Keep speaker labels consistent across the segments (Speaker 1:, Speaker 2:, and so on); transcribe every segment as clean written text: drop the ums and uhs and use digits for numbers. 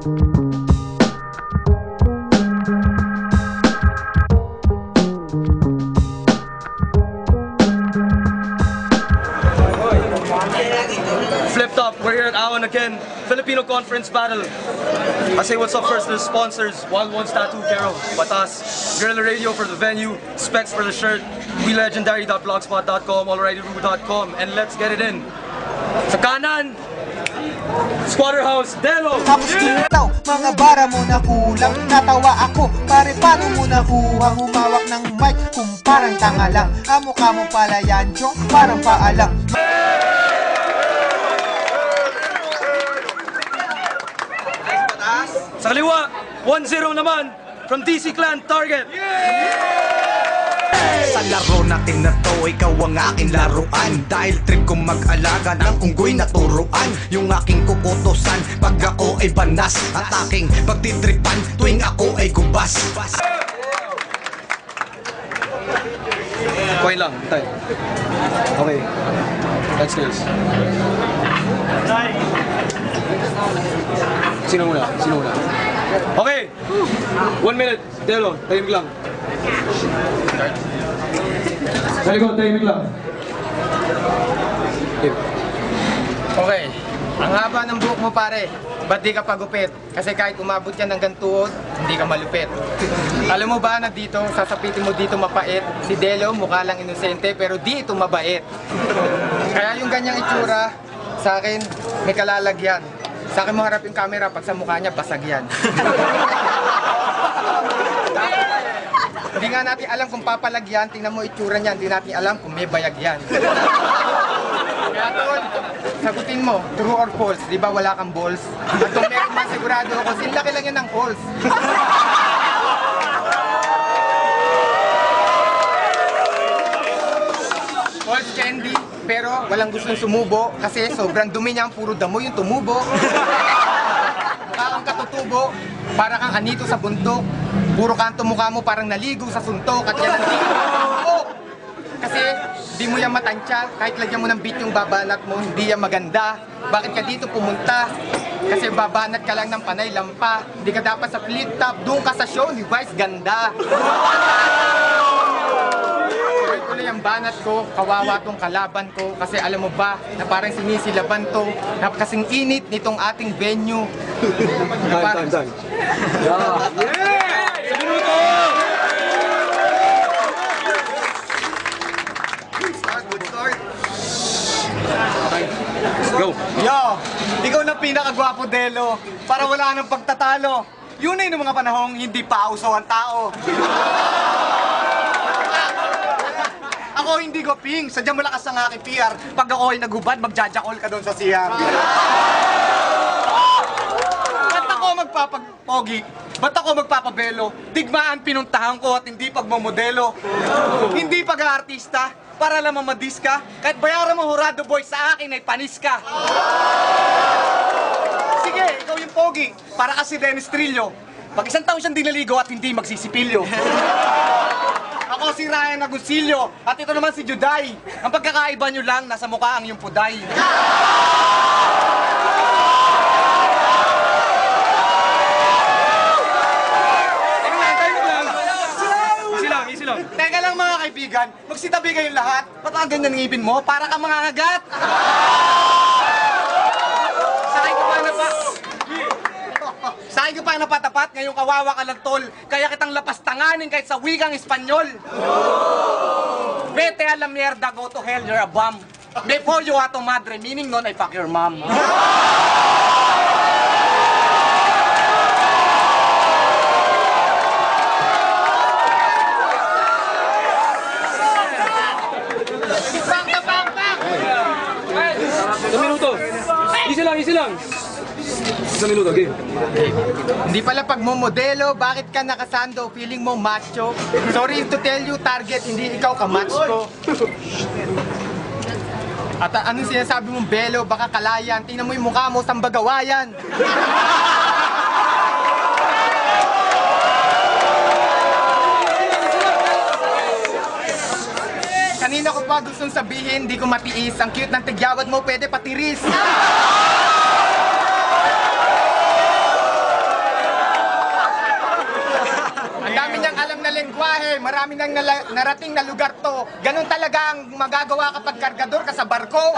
Speaker 1: Flip Top, we're here at Awan again, Filipino Conference Battle. I say what's up first to the sponsors, Wild Ones Tattoo, Kero, Batas, Guerrilla Radio for the venue, Specs for the shirt, WeLegendary.blogspot.com, AlrightyRoo.com, and let's get it in. Sa kanan, Squatter House, Delo!
Speaker 2: Tapos tinataw, mga bara mo na kulang. Natawa ako, pare paano mo nakuha humawak ng mic kung parang tanga lang. Mukha mo pala yan, Chong, parang paalam.
Speaker 1: Sa kaliwa, 1-0 naman from DC Clan, Target!
Speaker 3: Sa laro natin na to, ikaw ang aking laruan. Dahil trip kong mag-alaga ng unggoy na turuan. Yung aking kukutusan pag ako ay banas. At aking pagtitripan tuwing ako ay gubas.
Speaker 1: Okay lang, tay. Okay. Let's do this. Sino muna? Sino muna? Okay! 1 minute. Delo, tahimik lang. Sa likod, tahimik lang.
Speaker 4: Okay. Ang haba ng buhok mo, pare. Ba't di ka pagupit? Kasi kahit umabot yan ng gantuod, hindi ka malupit. Alam mo ba na dito, sasapitin mo dito mapait? Si Delo mukha lang inosente pero di ito mabait. Kaya yung ganyang itsura, sa akin, may kalalagyan. Sa akin mo harap yung camera, pag sa mukha niya, basag yan. Hindi nga natin alam kung papalagyan, tingnan mo itsura niyan, hindi natin alam kung may bayag yan. Kaya tol, sagutin mo, true or false, di ba wala kang balls? At kung meron man sigurado ako, sinlaki lang yan ng balls. False candy, pero walang gustong sumubo kasi sobrang dumi niya, puro damo yung tumubo. Mukha kang katutubo, para kang anito sa bundok. Puro kanto mukha mo parang naligo sa suntok at yan ang tumubo. Kasi di mo yan matansya, kahit lagyan mo ng beat yung babanat mo, hindi yan maganda. Bakit ka dito pumunta? Kasi babanat ka lang ng panay lampa. Hindi ka dapat sa flip top, doon ka sa show ni Vice Ganda. Tuloy ang banat ko, kawawa tong kalaban ko. Kasi alam mo ba, na parang sinisilaban to, na kasing init nitong ating venue.
Speaker 1: Time. Yeah! Sa minuto!
Speaker 4: Good start.
Speaker 1: Go!
Speaker 2: Yo, ikaw na pinakagwapo, Delo. Para wala nang pagtatalo. Yun ay ng mga panahong hindi pa uso ang tao. Ako hindi ko ping, sadyang malakas ang aking PR. Pag ako ay naghubad, magjajakol ka doon sa CR. Ba't ako magpapagpogi? Ba't ako magpapabelo? Digmaan pinuntahan ko at hindi pagmamodelo. Hindi pag-aartista, para lang mamadis ka. Kahit bayaran mo hurado boy, sa akin ay panis ka. Sige, ikaw yung pogi, para kasi Dennis Trillo. Pag isang taon siyang dinaligo at hindi magsisipilyo. Ako si Ryan Agoncillo, at ito naman si Juday. Ang pagkakaiba nyo lang, nasa mukha ang yung puday.
Speaker 1: Easy lang.
Speaker 2: Teka lang mga kaibigan, magsitabi kayong lahat. Ba't ang ganyan ngipin mo? Para kang mga hagat. Sa akin ka pa napatapat, ngayong kawawa ka lang tol. Kaya kitang lapastanganin kahit sa wikang Espanyol. Vete a la mierda, go to hell, you're a bum. Before you a to madre, meaning nun ay fuck your mom.
Speaker 1: Sa minuto. Easy lang. Sa minuto, game.
Speaker 4: Hindi pala pagmomodelo, bakit ka nakasando? Feeling mo macho? Sorry to tell you, Target, hindi ikaw ka-match ko. At anong sinasabi mong belo, baka kalayan? Tingnan mo yung mukha mo, sambagawayan. Kanina ko pa gustong sabihin, di ko matiis. Ang cute ng tigyawad mo, pwede patiris. Kasi marami nang narating na lugar to. Ganun talaga ang magagawa kapag kargador ka sa barko.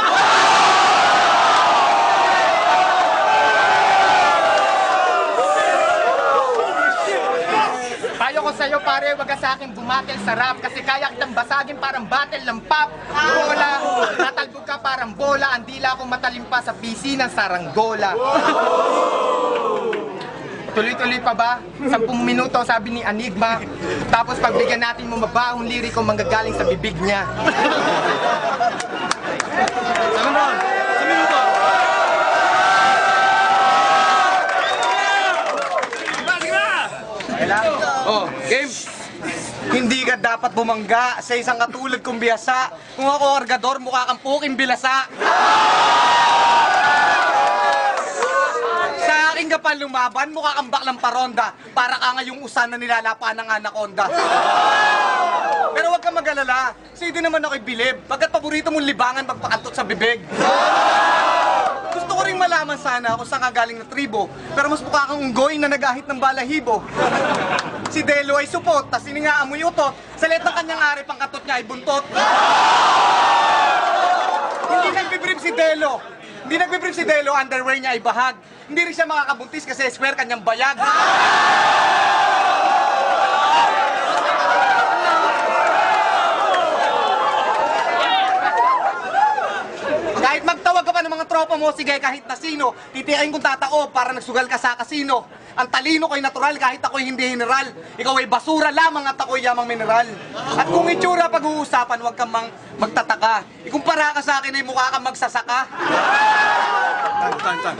Speaker 4: Payo ko sa'yo pare, wag ka sa akin bumatel sa rap. Kasi kaya kitang basagin parang battle ng pop. Bola, natalbog ka parang bola. Ang dila ko matalimpa sa PC ng saranggola. Tuloy-tuloy pa ba? 10 minuto sabi ni Enigma. Tapos pagbigyan natin mo mabahong liriko manggagaling sa bibig niya.
Speaker 1: Second round. Sa minuto.
Speaker 2: Oh, game. Hindi ka dapat bumangga sa isang katulad kong biyasa. Kung ako argador, mukha kang puking bilasa. Sa akin ka pa lumaban, mukha kang baklang paronda. Para ka nga yung usan na nilalapa ng anaconda. Pero huwag kang mag-alala. Kasi di naman ako'y bilib. Pagkat paborito mong libangan, magpakantot sa bibig. Gusto ko rin malaman sana kung saan ka galing na tribo. Pero mas mukha kang unggoy na nagahit ng balahibo. Si Delo ay supot, tas siningaan mo yutot. Sa let ng kanyang ari, pangkatot niya ay buntot. Hindi nagbibrib si Delo. Hindi nagbibrib si Delo, underwear niya ay bahag. Hindi rin siya makakabuntis kasi square kanyang bayag. Kahit magtawag ka pa ng mga tropa mo, sige kahit na sino, titiyain kong tatao para nagsugal ka sa kasino. Ang talino ko'y natural kahit ako'y hindi general. Ikaw ay basura lamang at ako'y yamang mineral. At kung itsura pag-uusapan, huwag kang magtataka. Ikumpara ka sa akin ay mukha kang magsasaka.
Speaker 1: Tan.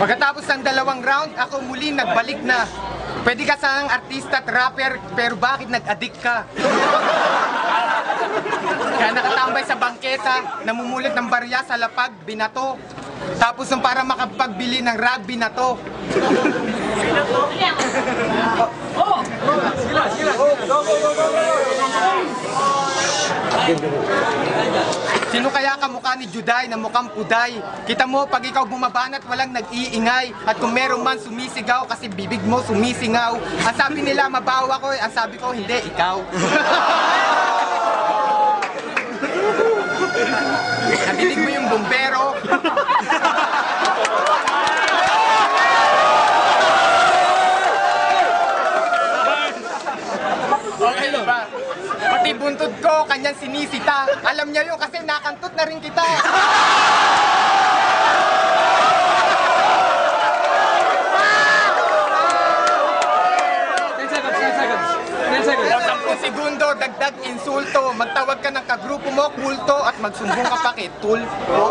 Speaker 4: Pagkatapos ng 2 round, ako muli nagbalik na. Pwede ka sanang artista at rapper, pero bakit nag-addict ka? Kaya nakatambay sa bangketa, namumulit ng barya sa lapag, binato. Tapos nung para makapagbili ng rugby na to. Sino kaya kamukha ni Juday na mukhang puday? Kita mo pag ikaw bumabanat walang nag-iingay. At kung meron man sumisigaw kasi bibig mo sumisingaw. Ang sabi nila mabaw ako, ang sabi ko hindi, ikaw. Nadinig mo yung bumbero. Okay ba? Pati buntot ko, kanyang sinisita. Alam niya yun kasi nakantot na rin kita. O 10 segundo, dagdag insulto. Magtawag ka ng kagrupo mo, kulto, at magsumbong ka pa kay Tulfo.